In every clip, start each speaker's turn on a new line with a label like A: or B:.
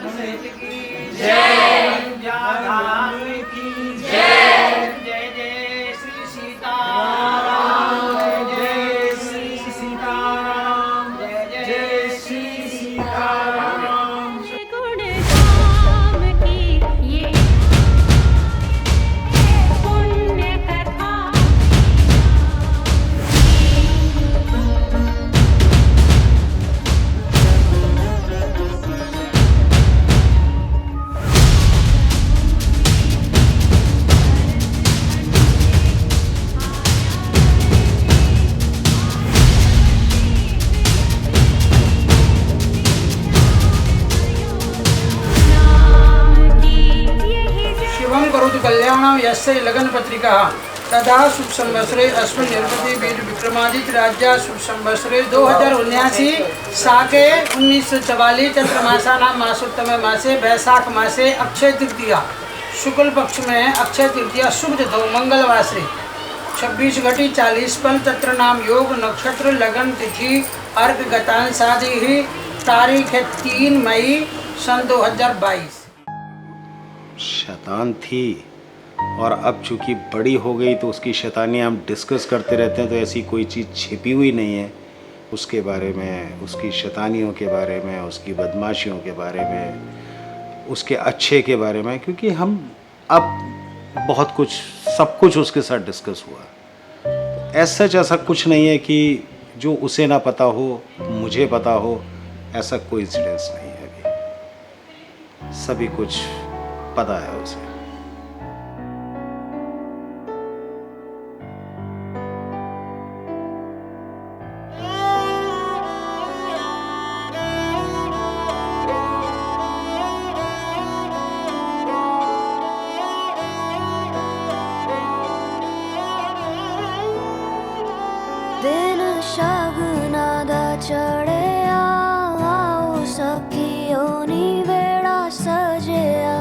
A: की जय, व्याधाम की जय, जय जय श्री सीताराम, जय श्री सीताराम, जय जय श्री सीताराम।
B: गुण धाम की ये पुण्य कथा।
C: शिवं करोतु कल्याणं यस्य लगन पत्रिका तदा शुभ संवत्सरे अश्विन निर्पति वीर विक्रमादित्य राज्य शुभ संवत्सरे 2079 साके 1944 चैत्र मासानां मासोत्तम मासे वैशाख मासे अक्षय तृतीया शुक्ल पक्ष में अक्षय तृतीया शुभ तिथौ मंगलवासरे 26 घटी 40 पल तत्र नाम योग नक्षत्र लगन तिथि अर्घ गतांसादि तारीख है 3 मई सन 2022।
D: शैतान थी और अब चूंकि बड़ी हो गई तो उसकी शैतानियाँ हम डिस्कस करते रहते हैं, तो ऐसी कोई चीज़ छिपी हुई नहीं है उसके बारे में, उसकी शैतानियों के बारे में, उसकी बदमाशियों के बारे में, उसके अच्छे के बारे में, क्योंकि हम अब बहुत कुछ सब कुछ उसके साथ डिस्कस हुआ। ऐसा ऐसा कुछ नहीं है कि जो उसे ना पता हो मुझे पता हो, ऐसा कोई इंसिडेंस नहीं है। अभी सभी कुछ पता है उसे।
E: दिन शगुना दा चढ़िया आओ सखियों नी वेड़ा सजिया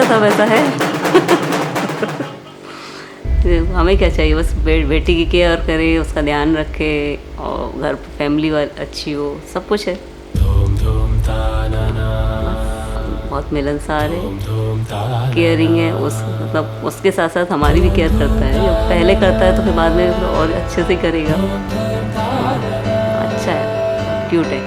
F: था वैसा है। हमें क्या चाहिए, बस बेटी की केयर करे, उसका ध्यान रखे और घर फैमिली अच्छी हो, सब कुछ है। बहुत मिलनसार है, केयरिंग है, मतलब उसके साथ साथ हमारी भी केयर करता है। पहले करता है तो फिर बाद में और अच्छे से करेगा। अच्छा है, क्यूट है।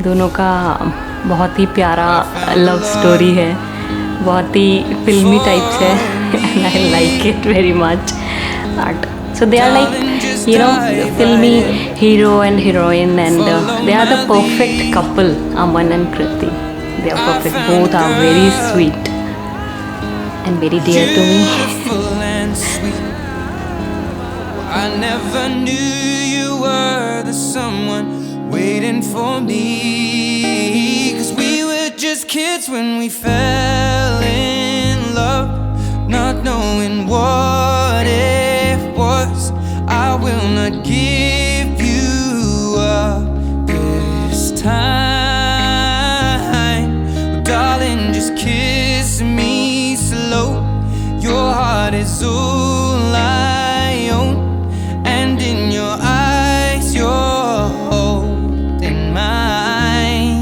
F: दोनों का बहुत ही प्यारा लव स्टोरी है, बहुत ही फिल्मी टाइप्स है। And I like it very much. So they are like, you know, filmy hero and heroine, and they are the perfect couple, Aman and Kriti. They are perfect. Both are very sweet and very dear to me.
G: I never knew you were the someone waiting for me, 'cause we were just kids when we fell in love, not knowing what it was. I will not give you up this time. Oh, darling, just kiss me slow. Your heart is all I own, and in your eyes you're holding mine.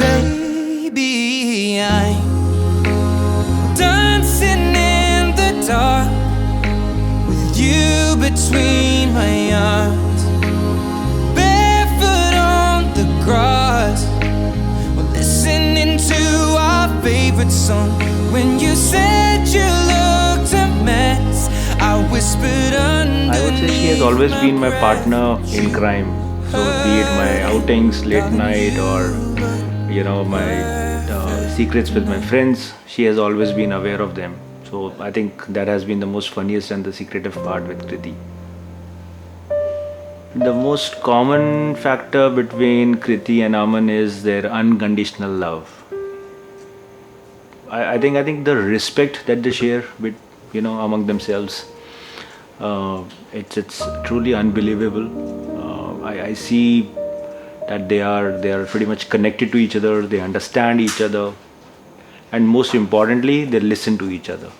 G: Baby, I'm dancing in the dark with you between my arms, barefoot on the grass, we're listening to our favorite song. When you said you looked a mess, I whispered underneath.
H: I would say she has always been my partner in crime. So be it my outings late night or, you know, my secrets with my friends, she has always been aware of them. So I think that has been the most funniest and the secretive part with Kriti. The most common factor between Kriti and Aman is their unconditional love. I think the respect that they share with, you know, among themselves, it's truly unbelievable. I see that they are pretty much connected to each other. They understand each other, and most importantly, they listen to each other.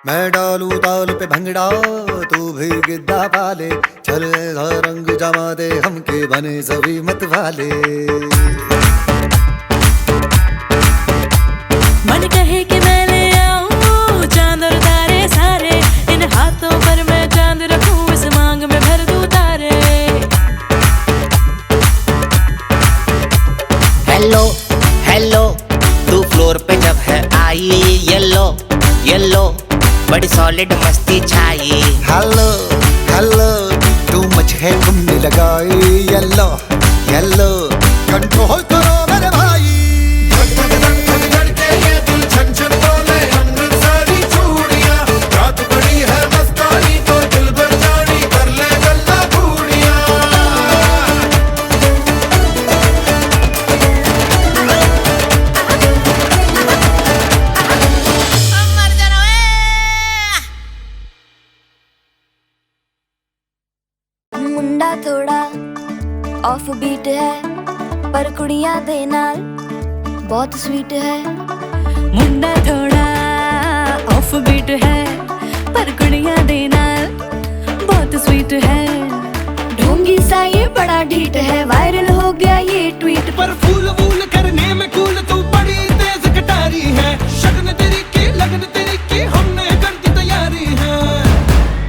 I: मैं डालू ताल पे भंगड़ा तू भी गिद्दा पाले, चल ऐसा रंग जमा दे हमके बने सभी मत वाले।
J: मन कहे कि मैं ले आऊं चांद और तारे सारे, इन हाथों पर मैं चांद रखूं, इस मांग में भर दूं तारे।
K: हेलो हेलो तू फ्लोर पे जब है आई, येलो येलो बड़ी सॉलिड मस्ती छाई।
I: हेलो हेलो तू मच है तुमने लगाई, येलो येलो कंट्रोल करो मेरे भाई।
E: मुंडा थोड़ा ऑफ बीट है पर कुड़ियां दे नाल बहुत स्वीट है।
J: मुंडा थोड़ा ऑफ बीट है पर कुड़ियां दे नाल बहुत स्वीट है।
E: ढोंगी सा ये बड़ा ढीठ है, वायरल हो गया ये ट्वीट
A: पर फूल वूल करने में कूल तू बड़ी तेज कटारी है। शगन तेरी की लगन तेरी की हमने कर दी तैयारी है।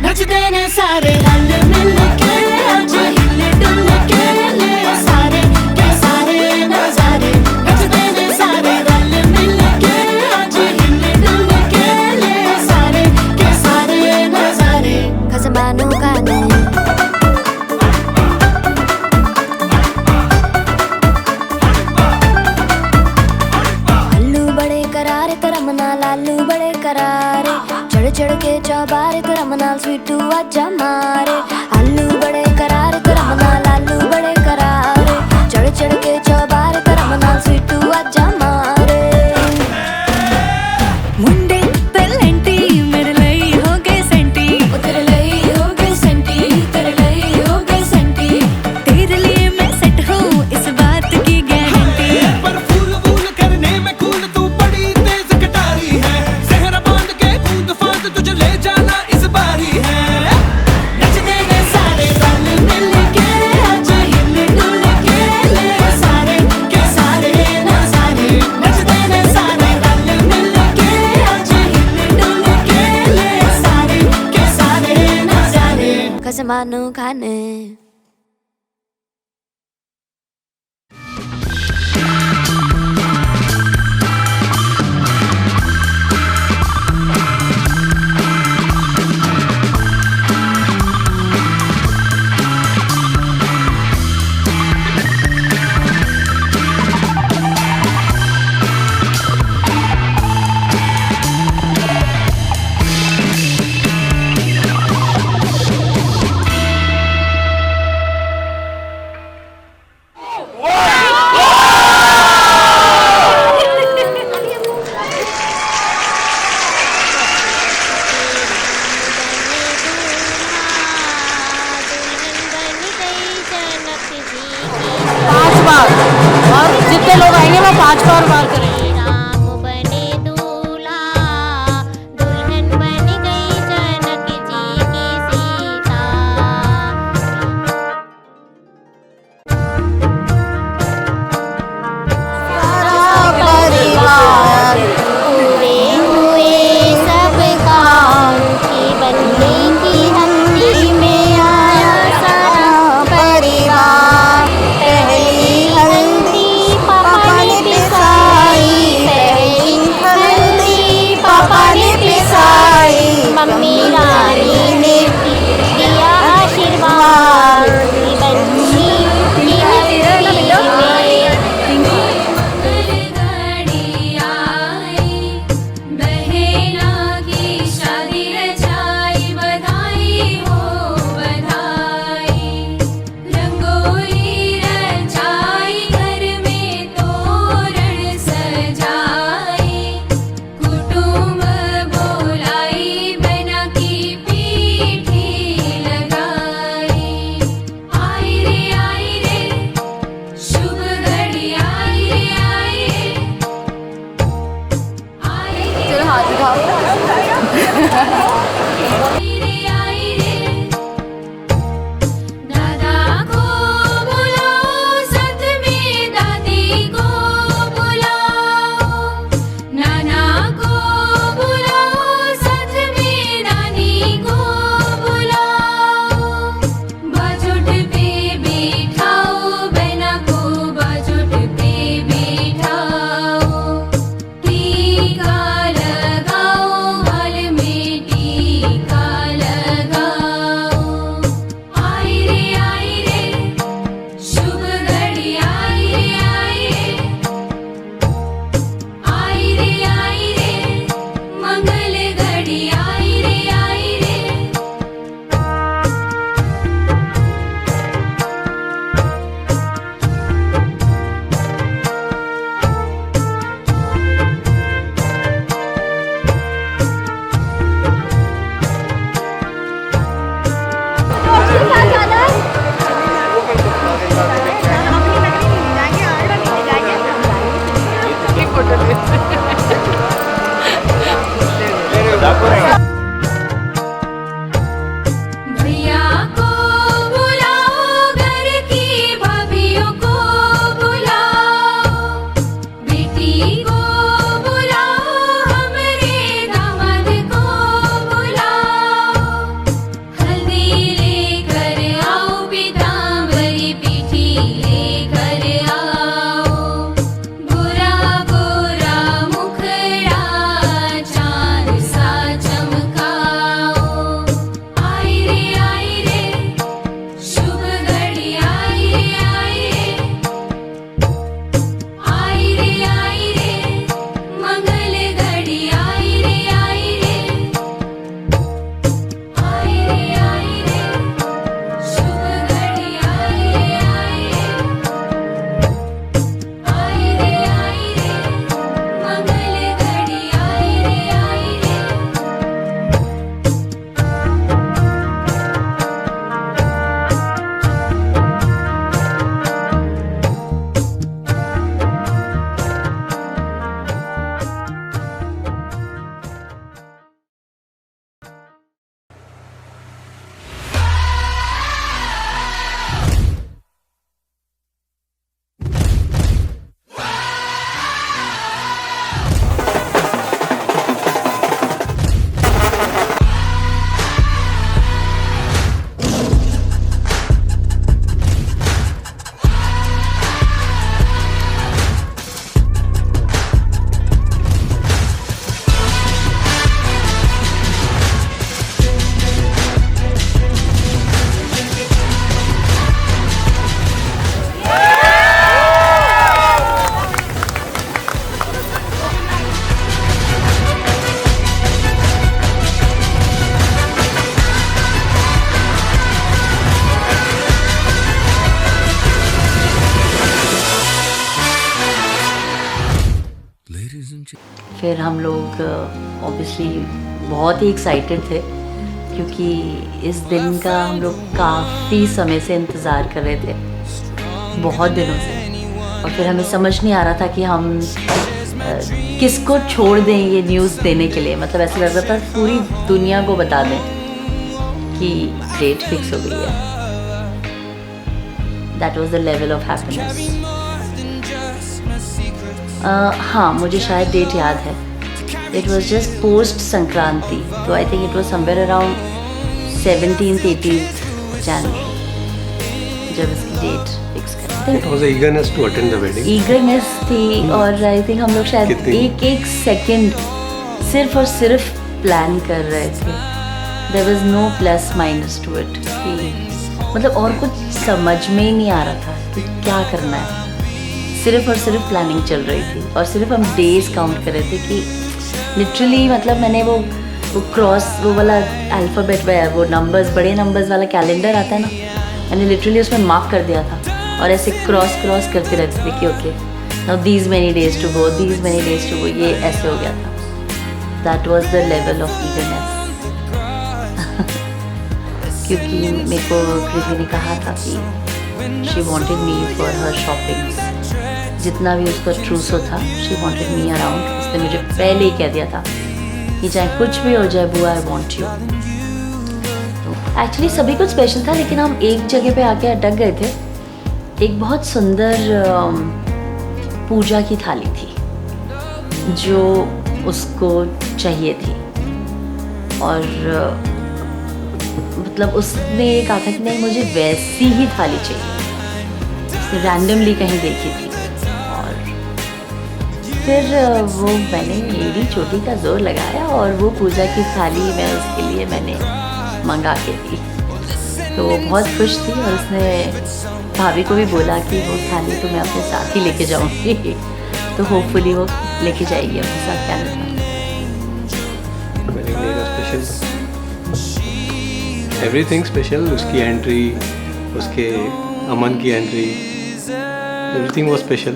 E: नचते ने सारे रल मिल के आज हिले डुल के ले सारे के सारे नजारे। नचते ने सारे रल मिल के आज हिले डुल के ले सारे के सारे नजारे। खसमानों का नहीं अल्लू बड़े करारे करम नाल, आलू बड़े करारे चढ़ चढ़ के चौबारे करम नाल, स्वीटू आजा मारे। आलू बड़े करारे करम नाल, आलू बड़े करारे चढ़ चढ़ के चौबारे करम नाल, स्वीटू आजा मारे।
J: मुंडे पलेंटी मेरे ਲਈ हो गए सेंटी,
E: ओ तेरे ਲਈ हो गए सेंटी, तेरे ਲਈ हो गए सेंटी।
J: तेरे लिए मैं सेट हूँ इस बात की गारंटी।
A: पर फूल वूल करने में कूल तू बड़ी तेज कटारी है। जहरा बांध के कूद फांद तुझे ले जाना इस बारी है।
E: नचते ने सारे रल मिल के आज हिले डुल के ले सारे के सारे नजारे। नचते ने सारे रल मिल के आज हिले डुल के ले सारे के सारे नजारे। खसमानों खाने
F: जितने लोग आएंगे वो 5 बार करेंगे।
B: राम बने दूल्हा, दुल्हन बन गई जनक जी की सीता। परिवार पूरे हुए सब काम की बनने की हल्दी में आया सारा परिवार। पहली हल्दी पापा ने पिसाई,
E: दादा को बुलाओ साथ में दादी को बुलाओ नाना को बुलाओ साथ में नानी को बुलाओ बाजोट पे बैठाओ बहना को बाजोट पे बैठाओ टीका लगाओ गाल में टीका लगाओ आई रे शुभ घड़ी आई रे मंगल घड़ी आई रे भैया को बुलाओ घर की भाभियों को बुलाओ बेटी को बुलाओ हमरे दामाद को बुलाओ हल्दी लेकर आओ पीतांबरी पीठी लेकर आओ गोरा गोरा मुखड़ा चांद सा चमकाओ आई रे शुभ घड़ी आई रे मंगल घड़ी आई रे शुभ घड़ी आई मंगल घड़ी आई
F: फिर हम लोग ऑब्वियसली बहुत ही एक्साइटेड थे क्योंकि इस दिन का हम लोग काफ़ी समय से इंतज़ार कर रहे थे, बहुत दिनों से। और फिर हमें समझ नहीं आ रहा था कि हम किसको छोड़ दें ये न्यूज़ देने के लिए। मतलब ऐसा लग रहा था पूरी दुनिया को बता दें कि डेट फिक्स हो गई है। That was the level of happiness. हाँ, मुझे शायद डेट याद है। It was just post Sankranti, तो I think it was somewhere around 17th 18th January जब इसकी डेट फिक्स करते हैं।
L: It was eagerness to attend the wedding.
F: Eagerness थी और आई थिंक हम लोग शायद एक सेकंड सिर्फ और सिर्फ प्लान कर रहे थे। There was no plus minus to it. मतलब और कुछ समझ में ही नहीं आ रहा था कि क्या करना है। सिर्फ और सिर्फ प्लानिंग चल रही थी और सिर्फ हम डेज काउंट कर रहे थे कि लिटरली मतलब मैंने वो क्रॉस वो वाला अल्फ़ाबेट वो नंबर्स, बड़े नंबर्स वाला कैलेंडर आता है ना, मैंने लिटरली उसमें मार्क कर दिया था और ऐसे क्रॉस करते रहते थे कि okay now these many days to go, these many days to go, ये ऐसे हो गया था। That was the level of eagerness. क्योंकि मेरे को कृति ने कहा था कि she wanted me for her shoppings, जितना भी उसका ट्रूसो था शी वांटेड मी अराउंड। उसने मुझे पहले ही कह दिया था कि चाहे कुछ भी हो जाए बुआ, आई वॉन्ट यू। एक्चुअली सभी कुछ स्पेशल था, लेकिन हम एक जगह पे आके अटक गए थे। एक बहुत सुंदर पूजा की थाली थी जो उसको चाहिए थी, और मतलब उसने ये कहा था कि नहीं मुझे वैसी ही थाली चाहिए। उसने रैंडमली कहीं देखी थी, और फिर वो मैंने एड़ी चोटी का जोर लगाया और वो पूजा की थाली मैं उसके लिए मैंने मंगा के दी। तो वो बहुत खुश थी, और उसने भाभी को भी बोला कि वो थाली तो मैं अपने साथ ही लेके जाऊंगी। तो होपफुली वो लेके जाएगी अपने साथ कनाडा।
L: एवरीथिंग स्पेशल, उसकी एंट्री, उसके अमन की एंट्री, एवरीथिंग वाज स्पेशल।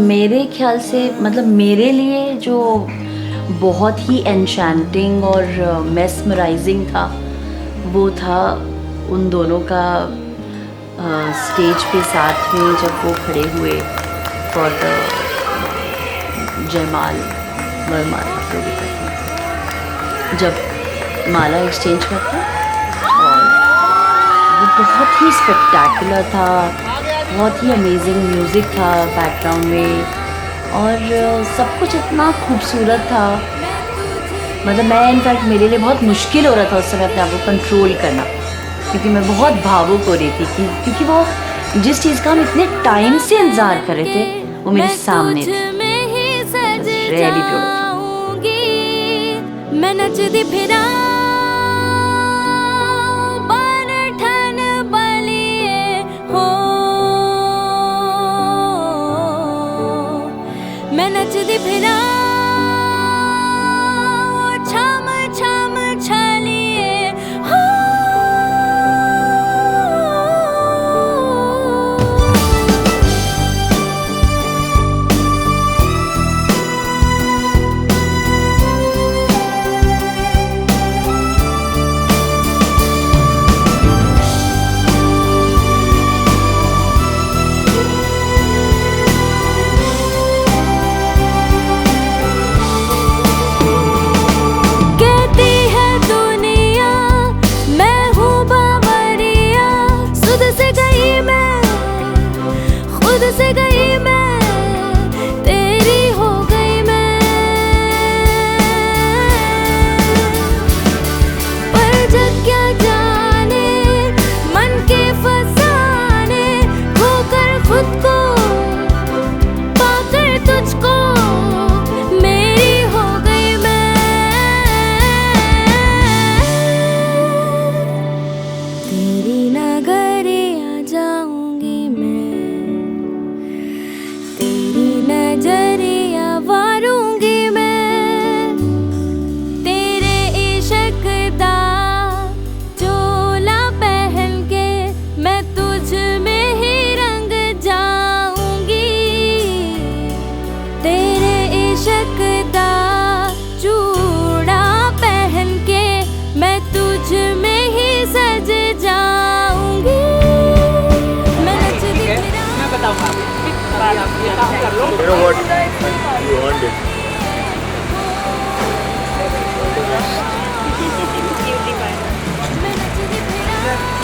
F: मेरे ख्याल से मतलब मेरे लिए जो बहुत ही एन्शैंटिंग और मेस्मराइजिंग था वो था उन दोनों का स्टेज पे साथ में जब वो खड़े हुए फॉर द जयमाल वरमाला, जब माला एक्सचेंज करते, और वो बहुत ही स्पेक्टैकुलर था, बहुत ही अमेजिंग म्यूज़िक था बैकग्राउंड में, और सब कुछ इतना खूबसूरत था। मतलब मैं इनफैक्ट मेरे लिए बहुत मुश्किल हो रहा था उस समय अपने आप को कंट्रोल करना, क्योंकि मैं बहुत भावुक हो रही थी क्योंकि वो जिस चीज़ का हम इतने टाइम से इंतज़ार कर रहे थे वो मेरे सामने थी। Really beautiful.
J: मैं नचदी फिरा बन ठन बलिए हो, मैं नचदी फिरा छम छम छलिए हो।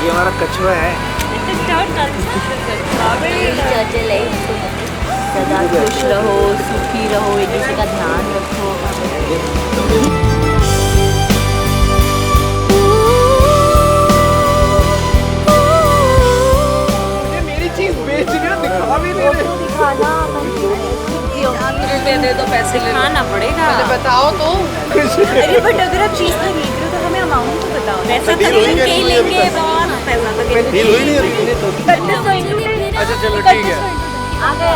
D: ये हमारा कछुआ है।
F: सदा खुश रहो, सुखी रहो, एक दूसरे का ध्यान रखो।
C: मेरी चीज बेच रही हो, दिखा भी नहीं रहे।
F: दे दो पैसे खाना पड़ेगा।
C: बताओ तो।
F: अरे बट अगर आप चीज खरीद रहे हो तो हमें अमाउंट तो बताओ। वैसा तो लेंगे ही लेंगे, बहुत पैसा तो
L: डील हुई नहीं अभी।
C: अच्छा चलो ठीक है।
F: आ गए।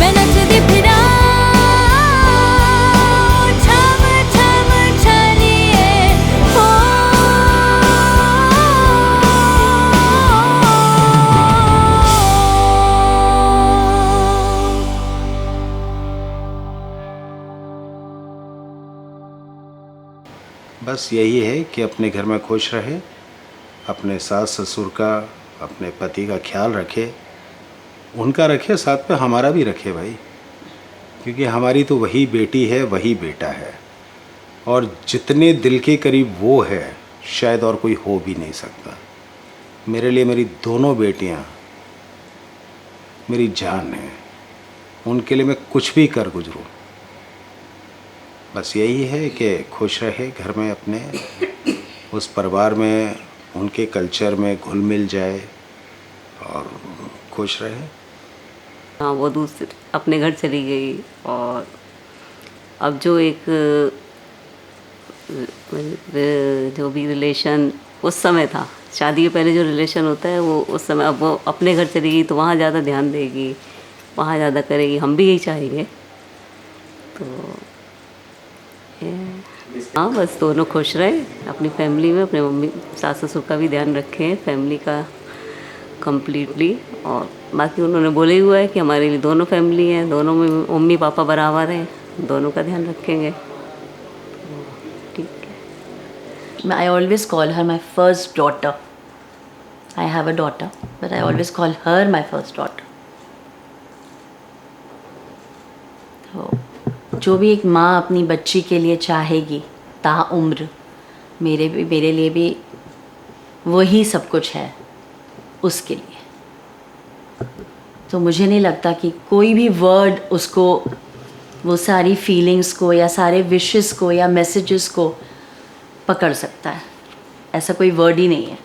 J: मैं नचदी फिरा छम छम छलिए हो।
D: बस यही है कि अपने घर में खुश रहे, अपने सास ससुर का अपने पति का ख्याल रखे, उनका रखे, साथ में हमारा भी रखे भाई, क्योंकि हमारी तो वही बेटी है, वही बेटा है, और जितने दिल के करीब वो है शायद और कोई हो भी नहीं सकता। मेरे लिए मेरी दोनों बेटियां मेरी जान है, उनके लिए मैं कुछ भी कर गुजरूं। बस यही है कि खुश रहे घर में, अपने उस परिवार में, उनके कल्चर में घुल मिल जाए और खुश रहे।
F: हाँ, वो दूसरे अपने घर चली गई, और अब जो एक जो भी रिलेशन उस समय था, शादी के पहले जो रिलेशन होता है वो उस समय, अब वो अपने घर चली गई तो वहाँ ज़्यादा ध्यान देगी, वहाँ ज़्यादा करेगी, हम भी यही चाहेंगे। तो हाँ, बस दोनों खुश रहे अपनी फैमिली में, अपने मम्मी सास ससुर का भी ध्यान रखें, फैमिली का कम्प्लीटली। और बाकी उन्होंने बोले ही हुआ है कि हमारे लिए दोनों फैमिली हैं, दोनों में मम्मी पापा बराबर हैं, दोनों का ध्यान रखेंगे।
M: I always call her my first daughter. I have a daughter, but I always call her my first daughter. तो जो भी एक माँ अपनी बच्ची के लिए चाहेगी ताउम्र, मेरे लिए भी वही सब कुछ है उसके लिए। तो मुझे नहीं लगता कि कोई भी वर्ड उसको वो सारी फीलिंग्स को या सारे विशेस को या मैसेजेस को पकड़ सकता है, ऐसा कोई वर्ड ही नहीं है।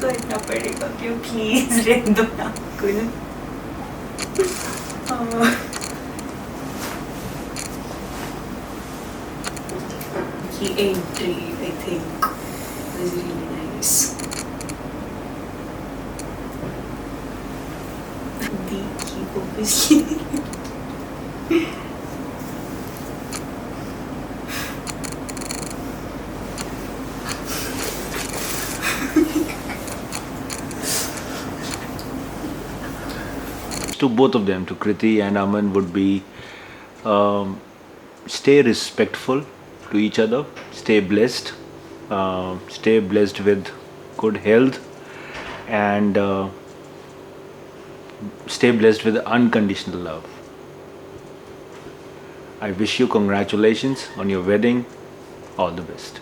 J: करना पड़ेगा क्यों, प्लीज रहने दो ना कुल। The entry, I think, was really nice. The obviously.
H: To both of them, to Kriti and Aman, would be stay respectful to each other, stay blessed with good health, and stay blessed with unconditional love. I wish you congratulations on your wedding. All the best.